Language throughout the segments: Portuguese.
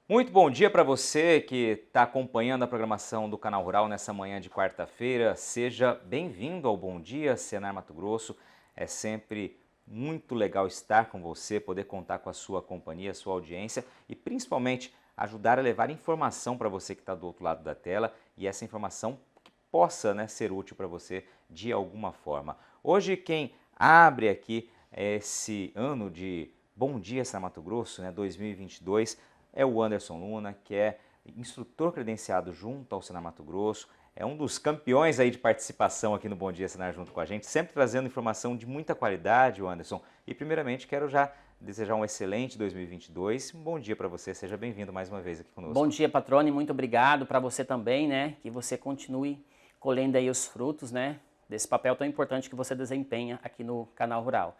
Muito bom dia para você que está acompanhando a programação do Canal Rural nessa manhã de quarta-feira. Seja bem-vindo ao Bom Dia Senar Mato Grosso. É sempre muito legal estar com você, poder contar com a sua companhia, a sua audiência e principalmente ajudar a levar informação para você que está do outro lado da tela e essa informação que possa, ser útil para você de alguma forma. Hoje quem abre aqui esse ano de Bom Dia Senar Mato Grosso, 2022, é o Anderson Luna, que é instrutor credenciado junto ao Senar Mato Grosso, é um dos campeões aí de participação aqui no Bom Dia Senar junto com a gente, sempre trazendo informação de muita qualidade, o Anderson. E primeiramente quero já desejar um excelente 2022, um bom dia para você, seja bem-vindo mais uma vez aqui conosco. Bom dia, Patrone, muito obrigado para você também, que você continue colhendo aí os frutos, desse papel tão importante que você desempenha aqui no Canal Rural.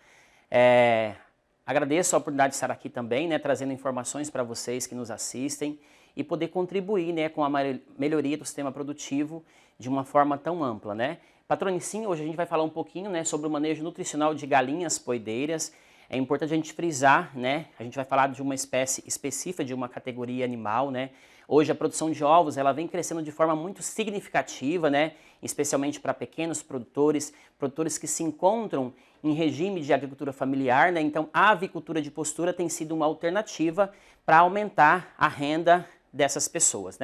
Agradeço a oportunidade de estar aqui também, trazendo informações para vocês que nos assistem e poder contribuir, com a melhoria do sistema produtivo de uma forma tão ampla, Patrone, sim, hoje a gente vai falar um pouquinho, sobre o manejo nutricional de galinhas poedeiras. É importante a gente frisar, a gente vai falar de uma espécie específica, de uma categoria animal, Hoje a produção de ovos, ela vem crescendo de forma muito significativa, especialmente para pequenos produtores que se encontram em regime de agricultura familiar, Então a avicultura de postura tem sido uma alternativa para aumentar a renda dessas pessoas,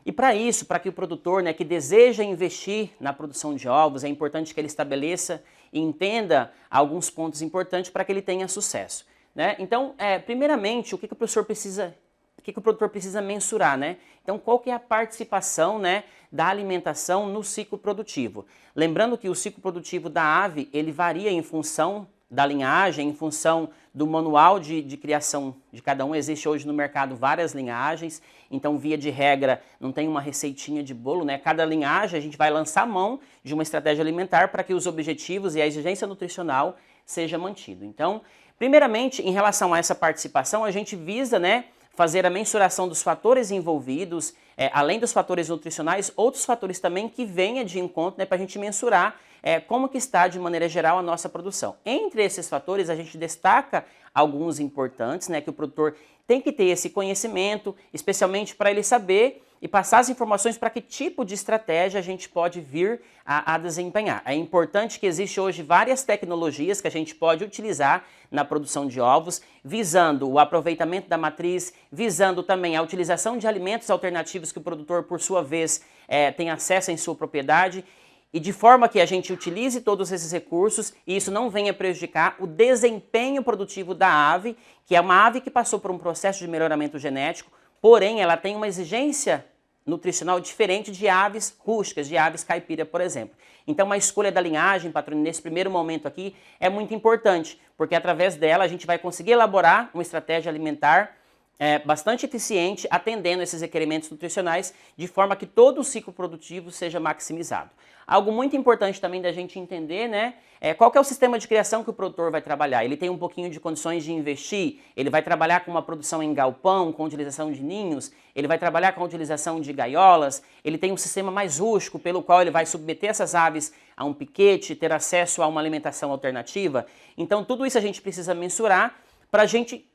E para isso, para que o produtor, que deseja investir na produção de ovos, é importante que ele estabeleça e entenda alguns pontos importantes para que ele tenha sucesso, Então, primeiramente, o que o professor precisa, o que o produtor precisa mensurar, Então, qual que é a participação, da alimentação no ciclo produtivo? Lembrando que o ciclo produtivo da ave, ele varia em função da linhagem, em função do manual de criação de cada um. Existe hoje no mercado várias linhagens, então via de regra não tem uma receitinha de bolo, Cada linhagem a gente vai lançar mão de uma estratégia alimentar para que os objetivos e a exigência nutricional seja mantido. Então, primeiramente, em relação a essa participação, a gente visa, fazer a mensuração dos fatores envolvidos, além dos fatores nutricionais, outros fatores também que venha de encontro, para a gente mensurar como que está, de maneira geral, a nossa produção. Entre esses fatores, a gente destaca alguns importantes, que o produtor tem que ter esse conhecimento, especialmente para ele saber e passar as informações para que tipo de estratégia a gente pode vir a desempenhar. É importante que existe hoje várias tecnologias que a gente pode utilizar na produção de ovos, visando o aproveitamento da matriz, visando também a utilização de alimentos alternativos que o produtor, por sua vez, tem acesso em sua propriedade, e de forma que a gente utilize todos esses recursos e isso não venha prejudicar o desempenho produtivo da ave, que é uma ave que passou por um processo de melhoramento genético, porém ela tem uma exigência nutricional diferente de aves rústicas, de aves caipira, por exemplo. Então a escolha da linhagem, Patrone, nesse primeiro momento aqui, é muito importante, porque através dela a gente vai conseguir elaborar uma estratégia alimentar bastante eficiente, atendendo esses requerimentos nutricionais, de forma que todo o ciclo produtivo seja maximizado. Algo muito importante também da gente entender, qual que é o sistema de criação que o produtor vai trabalhar. Ele tem um pouquinho de condições de investir, ele vai trabalhar com uma produção em galpão, com utilização de ninhos, ele vai trabalhar com a utilização de gaiolas, ele tem um sistema mais rústico, pelo qual ele vai submeter essas aves a um piquete, ter acesso a uma alimentação alternativa. Então tudo isso a gente precisa mensurar para a gente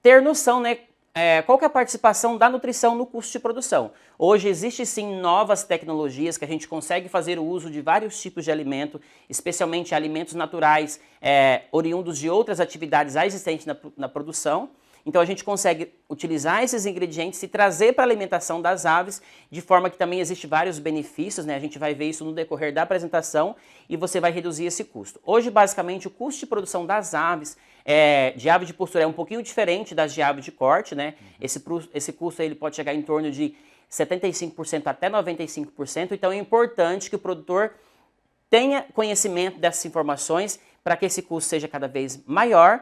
ter noção, qual que é a participação da nutrição no custo de produção. Hoje existe sim novas tecnologias que a gente consegue fazer o uso de vários tipos de alimento, especialmente alimentos naturais, oriundos de outras atividades já existentes na produção. Então a gente consegue utilizar esses ingredientes e trazer para a alimentação das aves, de forma que também existe vários benefícios, A gente vai ver isso no decorrer da apresentação e você vai reduzir esse custo. Hoje, basicamente, o custo de produção das aves, de ave de postura, é um pouquinho diferente das de ave de corte, Esse custo aí, ele pode chegar em torno de 75% até 95%, então é importante que o produtor tenha conhecimento dessas informações para que esse custo seja cada vez maior,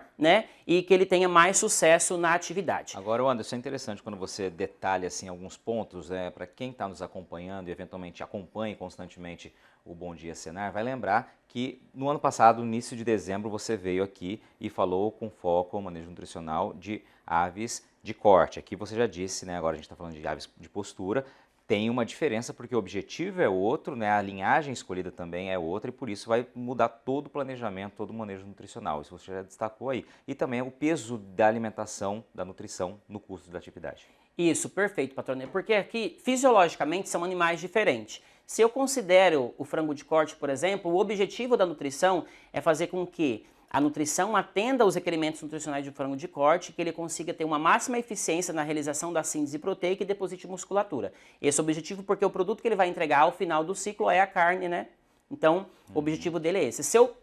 e que ele tenha mais sucesso na atividade. Agora, Anderson, é interessante quando você detalha assim, alguns pontos, para quem está nos acompanhando e eventualmente acompanha constantemente o Bom Dia Senar, vai lembrar que no ano passado, no início de dezembro, você veio aqui e falou com foco ao manejo nutricional de aves de corte. Aqui você já disse, agora a gente está falando de aves de postura, tem uma diferença porque o objetivo é outro, a linhagem escolhida também é outra e por isso vai mudar todo o planejamento, todo o manejo nutricional. Isso você já destacou aí. E também o peso da alimentação, da nutrição no custo da atividade. Isso, perfeito, patrônio. Porque aqui, fisiologicamente, são animais diferentes. Se eu considero o frango de corte, por exemplo, o objetivo da nutrição é fazer com que a nutrição atenda aos requerimentos nutricionais do frango de corte, que ele consiga ter uma máxima eficiência na realização da síntese proteica e deposite musculatura. Esse é o objetivo porque o produto que ele vai entregar ao final do ciclo é a carne, né? Então, o objetivo dele é esse. Se eu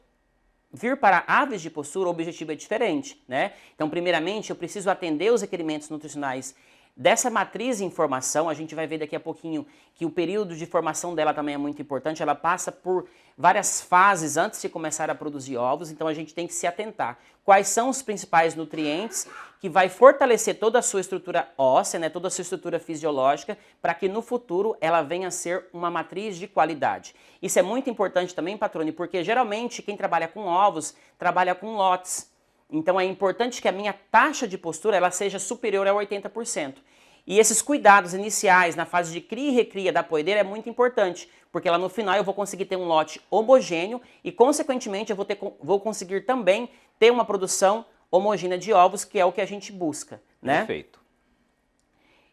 vir para aves de postura, o objetivo é diferente, né? Então, primeiramente, eu preciso atender os requerimentos nutricionais dessa matriz de informação. A gente vai ver daqui a pouquinho que o período de formação dela também é muito importante. Ela passa por várias fases antes de começar a produzir ovos, então a gente tem que se atentar. Quais são os principais nutrientes que vai fortalecer toda a sua estrutura óssea, né, toda a sua estrutura fisiológica, para que no futuro ela venha a ser uma matriz de qualidade. Isso é muito importante também, patrone, porque geralmente quem trabalha com ovos trabalha com lotes. Então é importante que a minha taxa de postura ela seja superior a 80%. E esses cuidados iniciais na fase de cria e recria da poedeira é muito importante, porque lá no final eu vou conseguir ter um lote homogêneo e, consequentemente, eu vou conseguir também ter uma produção homogênea de ovos, que é o que a gente busca, né? Perfeito.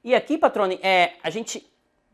E aqui, patrone, a gente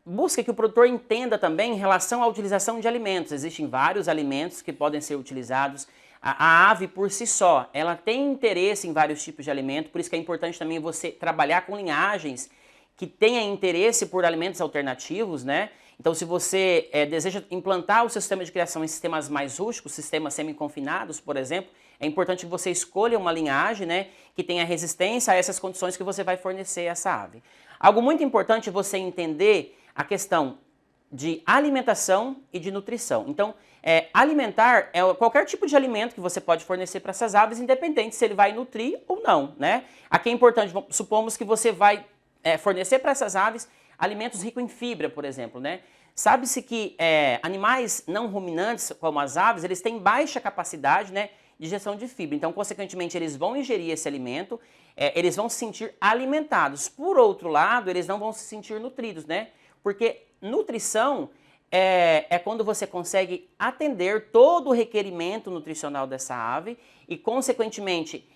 busca que o produtor entenda também em relação à utilização de alimentos. Existem vários alimentos que podem ser utilizados. A ave por si só, ela tem interesse em vários tipos de alimento, por isso que é importante também você trabalhar com linhagens que tenha interesse por alimentos alternativos, né? Então, se você deseja implantar o seu sistema de criação em sistemas mais rústicos, sistemas semi-confinados, por exemplo, é importante que você escolha uma linhagem, né, que tenha resistência a essas condições que você vai fornecer a essa ave. Algo muito importante é você entender a questão de alimentação e de nutrição. Então, alimentar é qualquer tipo de alimento que você pode fornecer para essas aves, independente se ele vai nutrir ou não, né? Aqui é importante, supomos que você vai fornecer para essas aves alimentos ricos em fibra, por exemplo, né? Sabe-se que animais não ruminantes, como as aves, eles têm baixa capacidade, né, de digestão de fibra. Então, consequentemente, eles vão ingerir esse alimento, eles vão se sentir alimentados. Por outro lado, eles não vão se sentir nutridos, né? Porque nutrição é quando você consegue atender todo o requerimento nutricional dessa ave e, consequentemente,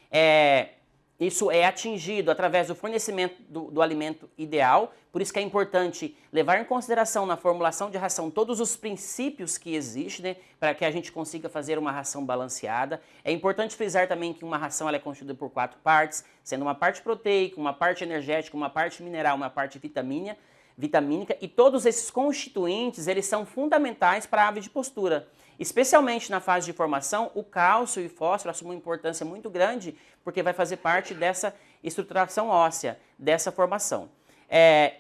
isso é atingido através do fornecimento do alimento ideal. Por isso que é importante levar em consideração na formulação de ração todos os princípios que existem, né, para que a gente consiga fazer uma ração balanceada. É importante frisar também que uma ração ela é constituída por 4 partes, sendo uma parte proteica, uma parte energética, uma parte mineral, uma parte vitamínica, e todos esses constituintes eles são fundamentais para a ave de postura. Especialmente na fase de formação, o cálcio e o fósforo assumem uma importância muito grande, porque vai fazer parte dessa estruturação óssea, dessa formação.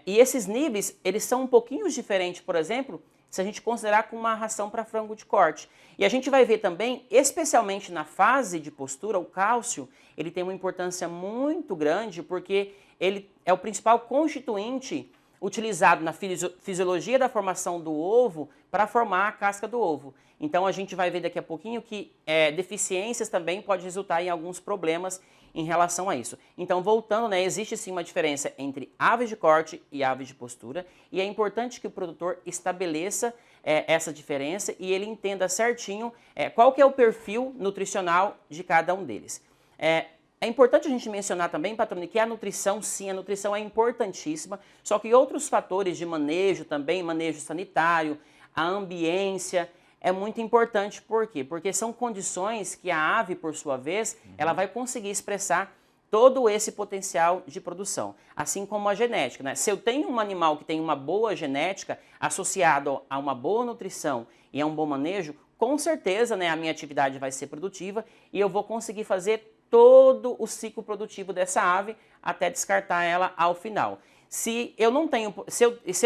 E esses níveis, eles são um pouquinho diferentes, por exemplo, se a gente considerar com uma ração para frango de corte. E a gente vai ver também, especialmente na fase de postura, o cálcio, ele tem uma importância muito grande, porque ele é o principal constituinte utilizado na fisiologia da formação do ovo para formar a casca do ovo. Então a gente vai ver daqui a pouquinho que deficiências também podem resultar em alguns problemas em relação a isso. Então, voltando, né, existe sim uma diferença entre aves de corte e aves de postura, e é importante que o produtor estabeleça essa diferença e ele entenda certinho qual que é o perfil nutricional de cada um deles. É importante a gente mencionar também, patrone, que a nutrição, sim, a nutrição é importantíssima, só que outros fatores de manejo também, manejo sanitário, a ambiência, é muito importante. Por quê? Porque são condições que a ave, por sua vez, ela vai conseguir expressar todo esse potencial de produção, assim como a genética, né? Se eu tenho um animal que tem uma boa genética associado a uma boa nutrição e a um bom manejo, com certeza, né, a minha atividade vai ser produtiva e eu vou conseguir fazer todo o ciclo produtivo dessa ave até descartar ela ao final. Se eu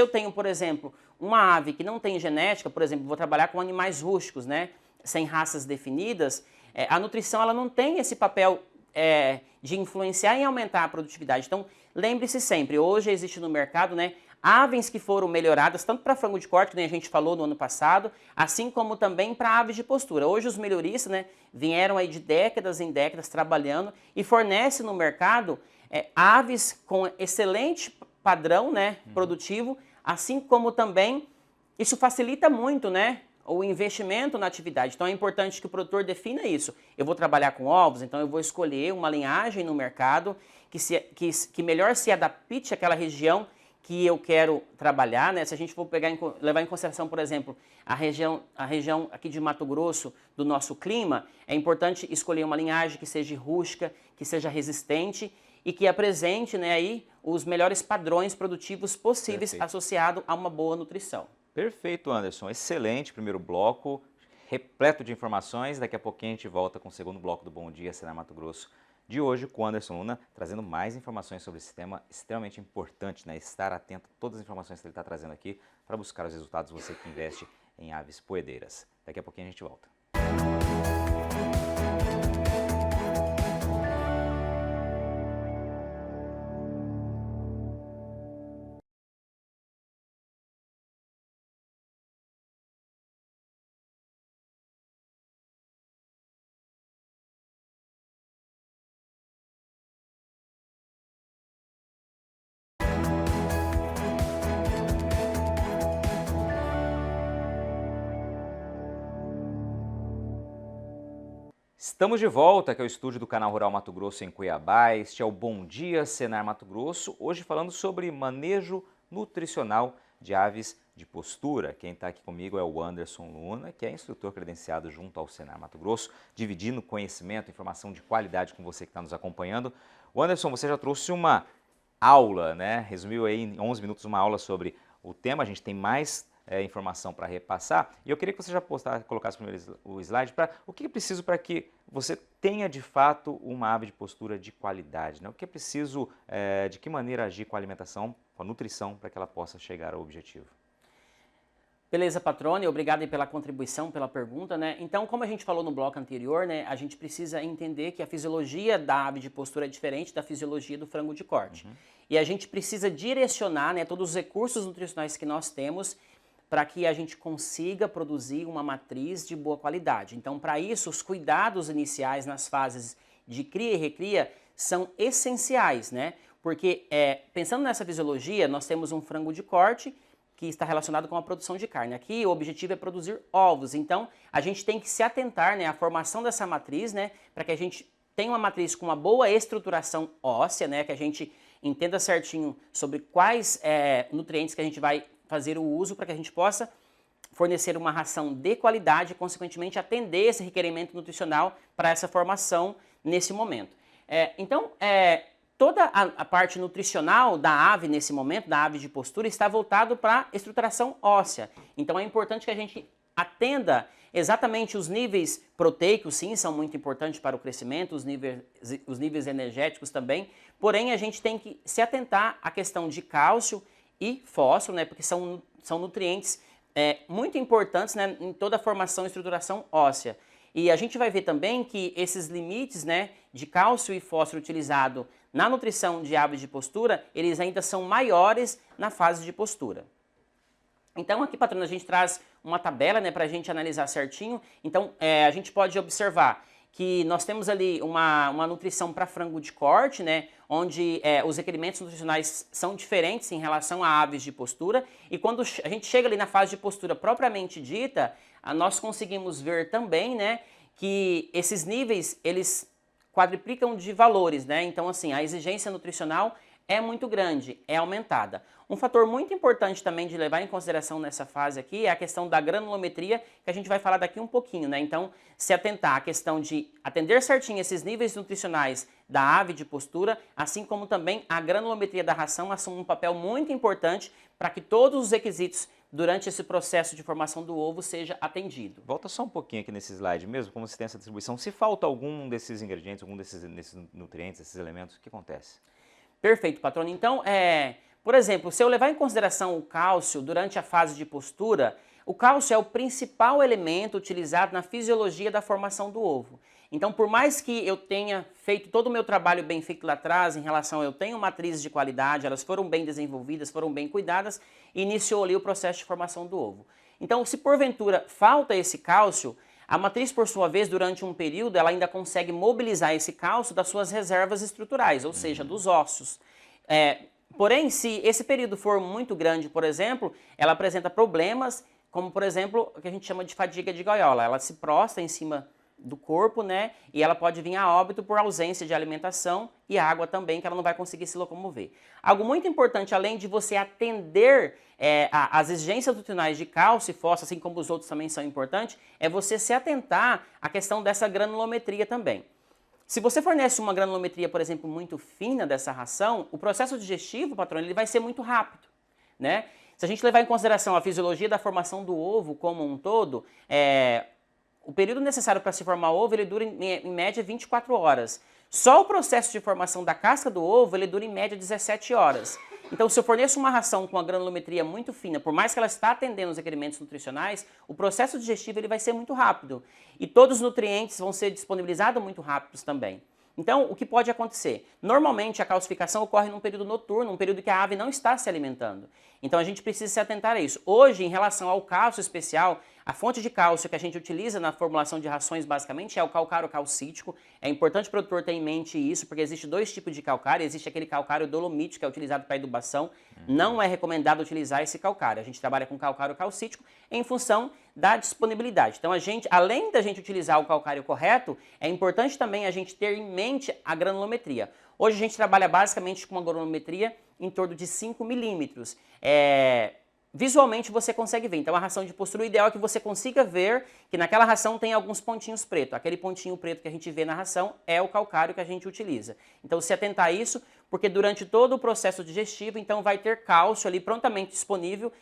tenho, por exemplo, uma ave que não tem genética, por exemplo, vou trabalhar com animais rústicos, né, sem raças definidas, a nutrição ela não tem esse papel de influenciar em aumentar a produtividade. Então, lembre-se sempre, hoje existe no mercado, né, aves que foram melhoradas, tanto para frango de corte, que nem a gente falou no ano passado, assim como também para aves de postura. Hoje os melhoristas, né, vieram aí de décadas em décadas trabalhando e fornecem no mercado aves com excelente padrão, né, produtivo, assim como também isso facilita muito, né, o investimento na atividade. Então é importante que o produtor defina isso. Eu vou trabalhar com ovos, então eu vou escolher uma linhagem no mercado que melhor se adapte àquela região que eu quero trabalhar, né? Se a gente for levar em consideração, por exemplo, a região aqui de Mato Grosso, do nosso clima, é importante escolher uma linhagem que seja rústica, que seja resistente e que apresente, né, aí os melhores padrões produtivos possíveis associado a uma boa nutrição. Perfeito, Anderson. Excelente primeiro bloco, repleto de informações. Daqui a pouquinho a gente volta com o segundo bloco do Bom Dia Senar Mato Grosso de hoje, com o Anderson Luna, trazendo mais informações sobre esse tema extremamente importante, né? Estar atento a todas as informações que ele está trazendo aqui para buscar os resultados, você que investe em aves poedeiras. Daqui a pouquinho a gente volta. Estamos de volta aqui ao estúdio do Canal Rural Mato Grosso em Cuiabá. Este é o Bom Dia Senar Mato Grosso, hoje falando sobre manejo nutricional de aves de postura. Quem está aqui comigo é o Anderson Luna, que é instrutor credenciado junto ao Senar Mato Grosso, dividindo conhecimento, informação de qualidade com você que está nos acompanhando. O Anderson, você já trouxe uma aula, né? Resumiu aí em 11 minutos uma aula sobre o tema, a gente tem mais informação para repassar. E eu queria que você já colocasse primeiro o slide para o que é preciso para que você tenha de fato uma ave de postura de qualidade, né? O que é preciso, de que maneira agir com a alimentação, com a nutrição, para que ela possa chegar ao objetivo. Beleza, Patrone, obrigado aí pela contribuição, pela pergunta, né? Então, como a gente falou no bloco anterior, né, a gente precisa entender que a fisiologia da ave de postura é diferente da fisiologia do frango de corte. E a gente precisa direcionar, né, todos os recursos nutricionais que nós temos para que a gente consiga produzir uma matriz de boa qualidade. Então, para isso, os cuidados iniciais nas fases de cria e recria são essenciais, né? Porque, pensando nessa fisiologia, nós temos um frango de corte que está relacionado com a produção de carne. Aqui, o objetivo é produzir ovos. Então, a gente tem que se atentar, né, à formação dessa matriz, né, para que a gente tenha uma matriz com uma boa estruturação óssea, né, que a gente entenda certinho sobre quais nutrientes que a gente vai fazer o uso para que a gente possa fornecer uma ração de qualidade e, consequentemente, atender esse requerimento nutricional para essa formação nesse momento. Então, toda a parte nutricional da ave nesse momento, da ave de postura, está voltado para a estruturação óssea. Então, é importante que a gente atenda exatamente os níveis proteicos, sim, são muito importantes para o crescimento, os níveis energéticos também, porém, a gente tem que se atentar à questão de cálcio e fósforo, né, porque são nutrientes muito importantes, né, em toda a formação e estruturação óssea. E a gente vai ver também que esses limites, né, de cálcio e fósforo utilizado na nutrição de aves de postura, eles ainda são maiores na fase de postura. Então aqui, patrona, a gente traz uma tabela, né, para a gente analisar certinho. Então a gente pode observar que nós temos ali uma nutrição para frango de corte, né, onde os requerimentos nutricionais são diferentes em relação a aves de postura, e quando a gente chega ali na fase de postura propriamente dita, nós conseguimos ver também, né, que esses níveis, eles quadruplicam de valores, né, então assim, a exigência nutricional é muito grande, é aumentada. Um fator muito importante também de levar em consideração nessa fase aqui é a questão da granulometria, que a gente vai falar daqui um pouquinho, né? Então, se atentar à questão de atender certinho esses níveis nutricionais da ave de postura, assim como também a granulometria da ração, assume um papel muito importante para que todos os requisitos durante esse processo de formação do ovo seja atendido. Volta só um pouquinho aqui nesse slide mesmo, como você tem essa distribuição. Se falta algum desses ingredientes, algum desses nutrientes, esses elementos, o que acontece? Perfeito, patrona. Então, por exemplo, se eu levar em consideração o cálcio durante a fase de postura, o cálcio é o principal elemento utilizado na fisiologia da formação do ovo. Então, por mais que eu tenha feito todo o meu trabalho bem feito lá atrás, em relação a eu tenho matrizes de qualidade, elas foram bem desenvolvidas, foram bem cuidadas, iniciou ali o processo de formação do ovo. Então, se porventura falta esse cálcio, a matriz, por sua vez, durante um período, ela ainda consegue mobilizar esse cálcio das suas reservas estruturais, ou seja, dos ossos. Porém, se esse período for muito grande, por exemplo, ela apresenta problemas como por exemplo, o que a gente chama de fadiga de gaiola. Ela se prostra em cima do corpo, né? E ela pode vir a óbito por ausência de alimentação e água também, que ela não vai conseguir se locomover. Algo muito importante, além de você atender as exigências nutricionais de cálcio e fósforo, assim como os outros também são importantes, é você se atentar à questão dessa granulometria também. Se você fornece uma granulometria, por exemplo, muito fina dessa ração, o processo digestivo, patrão, ele vai ser muito rápido, né? Se a gente levar em consideração a fisiologia da formação do ovo como um todo, o período necessário para se formar o ovo, ele dura em média 24 horas. Só o processo de formação da casca do ovo, ele dura em média 17 horas. Então, se eu forneço uma ração com a granulometria muito fina, por mais que ela está atendendo os requerimentos nutricionais, o processo digestivo ele vai ser muito rápido. E todos os nutrientes vão ser disponibilizados muito rápidos também. Então, o que pode acontecer? Normalmente, a calcificação ocorre num período noturno, um período que a ave não está se alimentando. Então, a gente precisa se atentar a isso. Hoje, em relação ao cálcio especial, a fonte de cálcio que a gente utiliza na formulação de rações, basicamente, é o calcário calcítico. É importante o produtor ter em mente isso, porque existe dois tipos de calcário. Existe aquele calcário dolomítico, que é utilizado para adubação. Não é recomendado utilizar esse calcário. A gente trabalha com calcário calcítico em função da disponibilidade. Então, além da gente utilizar o calcário correto, é importante também a gente ter em mente a granulometria. Hoje a gente trabalha basicamente com uma granulometria em torno de 5 milímetros. Visualmente você consegue ver. Então a ração de postura, o ideal é que você consiga ver que naquela ração tem alguns pontinhos pretos. Aquele pontinho preto que a gente vê na ração é o calcário que a gente utiliza. Então se atentar a isso, porque durante todo o processo digestivo, então vai ter cálcio ali prontamente disponível,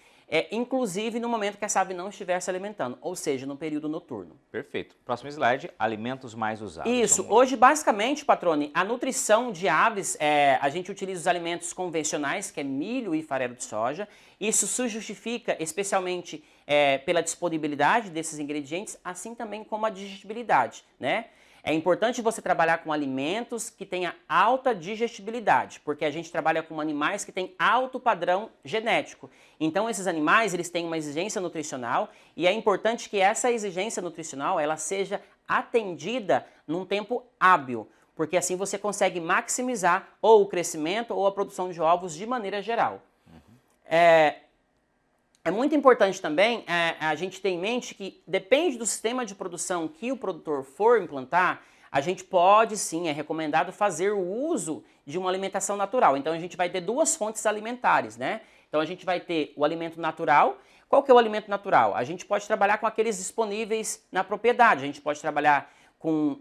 inclusive no momento que essa ave não estiver se alimentando, ou seja, no período noturno. Perfeito. Próximo slide, alimentos mais usados. Isso. Hoje, basicamente, patrone, a nutrição de aves, a gente utiliza os alimentos convencionais, que é milho e farelo de soja. Isso se justifica especialmente pela disponibilidade desses ingredientes, assim também como a digestibilidade, né? É importante você trabalhar com alimentos que tenham alta digestibilidade, porque a gente trabalha com animais que têm alto padrão genético. Então esses animais, eles têm uma exigência nutricional e é importante que essa exigência nutricional ela seja atendida num tempo hábil, porque assim você consegue maximizar ou o crescimento ou a produção de ovos de maneira geral. É muito importante também a gente ter em mente que depende do sistema de produção que o produtor for implantar, a gente pode sim, é recomendado fazer o uso de uma alimentação natural. Então a gente vai ter duas fontes alimentares, né? Então a gente vai ter o alimento natural. Qual que é o alimento natural? A gente pode trabalhar com aqueles disponíveis na propriedade, a gente pode trabalhar com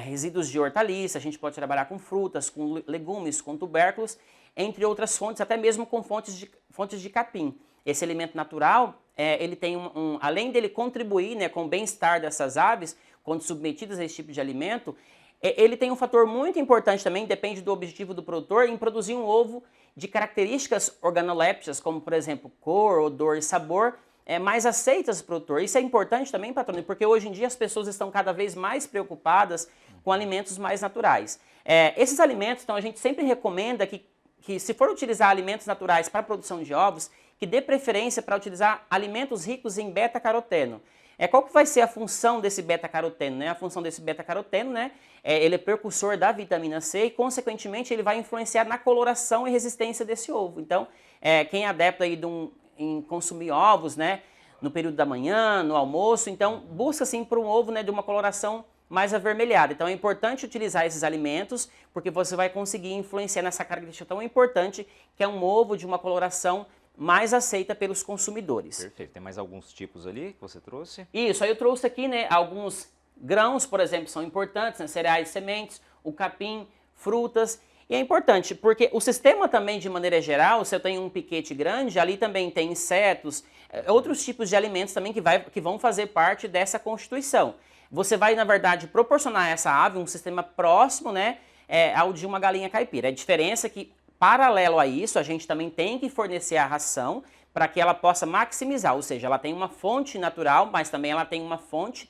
resíduos de hortaliça, a gente pode trabalhar com frutas, com legumes, com tubérculos, entre outras fontes, até mesmo com fontes de capim. Esse alimento natural, ele tem além dele contribuir, né, com o bem-estar dessas aves, quando submetidas a esse tipo de alimento, ele tem um fator muito importante também, depende do objetivo do produtor, em produzir um ovo de características organolépticas, como por exemplo, cor, odor e sabor, mais aceitas do produtor. Isso é importante também, patrônio, porque hoje em dia as pessoas estão cada vez mais preocupadas com alimentos mais naturais. Esses alimentos, então, a gente sempre recomenda que se for utilizar alimentos naturais para a produção de ovos, que dê preferência para utilizar alimentos ricos em beta-caroteno. Qual que vai ser a função desse beta-caroteno? Né? A função desse beta-caroteno, né? Ele é precursor da vitamina C e, consequentemente, ele vai influenciar na coloração e resistência desse ovo. Então, quem é adepto aí em consumir ovos, né, no período da manhã, no almoço, então busca assim por um ovo, né, de uma coloração mais avermelhada. Então é importante utilizar esses alimentos porque você vai conseguir influenciar nessa característica tão importante que é um ovo de uma coloração mais aceita pelos consumidores. Perfeito. Tem mais alguns tipos ali que você trouxe? Isso, aí eu trouxe aqui, né, alguns grãos, por exemplo, são importantes, né, cereais, sementes, o capim, frutas. E é importante porque o sistema também, de maneira geral, se eu tenho um piquete grande, ali também tem insetos, outros tipos de alimentos também que vão fazer parte dessa constituição. Você vai, na verdade, proporcionar a essa ave um sistema próximo, né, ao de uma galinha caipira. A diferença é que, paralelo a isso, a gente também tem que fornecer a ração para que ela possa maximizar, ou seja, ela tem uma fonte natural, mas também ela tem uma fonte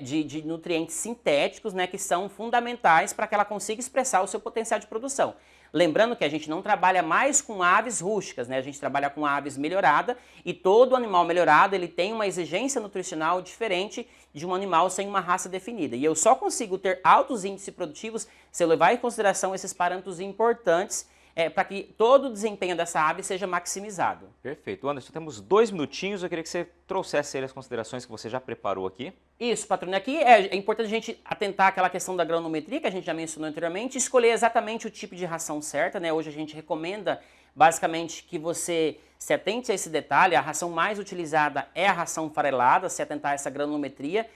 de nutrientes sintéticos, né, que são fundamentais para que ela consiga expressar o seu potencial de produção. Lembrando que a gente não trabalha mais com aves rústicas, né? A gente trabalha com aves melhoradas e todo animal melhorado ele tem uma exigência nutricional diferente de um animal sem uma raça definida. E eu só consigo ter altos índices produtivos se eu levar em consideração esses parâmetros importantes para que todo o desempenho dessa ave seja maximizado. Perfeito. Anderson, temos 2 minutinhos, eu queria que você trouxesse aí as considerações que você já preparou aqui. Isso, patrônio. Aqui é importante a gente atentar àquela questão da granulometria, que a gente já mencionou anteriormente, escolher exatamente o tipo de ração certa, né? Hoje a gente recomenda, basicamente, que você se atente a esse detalhe. A ração mais utilizada é a ração farelada, se atentar a essa granulometria,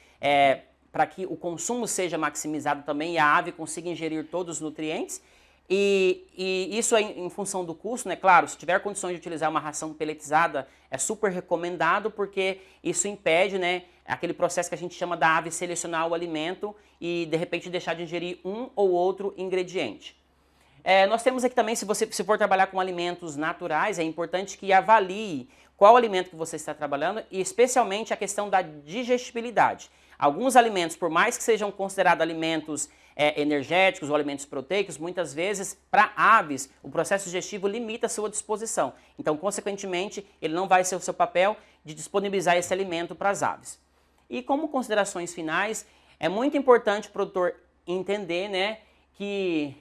para que o consumo seja maximizado também e a ave consiga ingerir todos os nutrientes. E isso é em função do custo, né? Claro, se tiver condições de utilizar uma ração peletizada, é super recomendado, porque isso impede, né, aquele processo que a gente chama da ave selecionar o alimento e, de repente, deixar de ingerir um ou outro ingrediente. Nós temos aqui também, se você for trabalhar com alimentos naturais, é importante que avalie qual alimento que você está trabalhando e, especialmente, a questão da digestibilidade. Alguns alimentos, por mais que sejam considerados alimentos energéticos ou alimentos proteicos, muitas vezes, para aves, o processo digestivo limita a sua disposição. Então, consequentemente, ele não vai ser o seu papel de disponibilizar esse alimento para as aves. E como considerações finais, é muito importante o produtor entender, né, que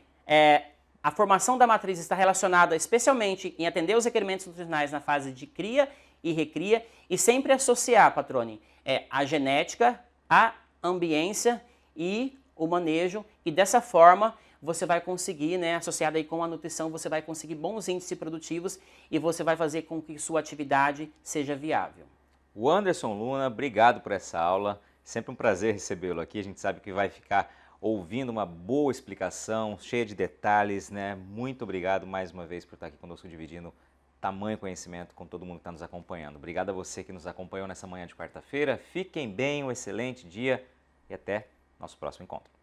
a formação da matriz está relacionada especialmente em atender os requerimentos nutricionais na fase de cria e recria e sempre associar, patrone, a genética, a ambiência e o manejo, e dessa forma você vai conseguir, né, associado aí com a nutrição, você vai conseguir bons índices produtivos e você vai fazer com que sua atividade seja viável. O Anderson Luna, obrigado por essa aula, sempre um prazer recebê-lo aqui, a gente sabe que vai ficar ouvindo uma boa explicação, cheia de detalhes, né? Muito obrigado mais uma vez por estar aqui conosco dividindo tamanho conhecimento com todo mundo que está nos acompanhando. Obrigado a você que nos acompanhou nessa manhã de quarta-feira, fiquem bem, um excelente dia e até nosso próximo encontro.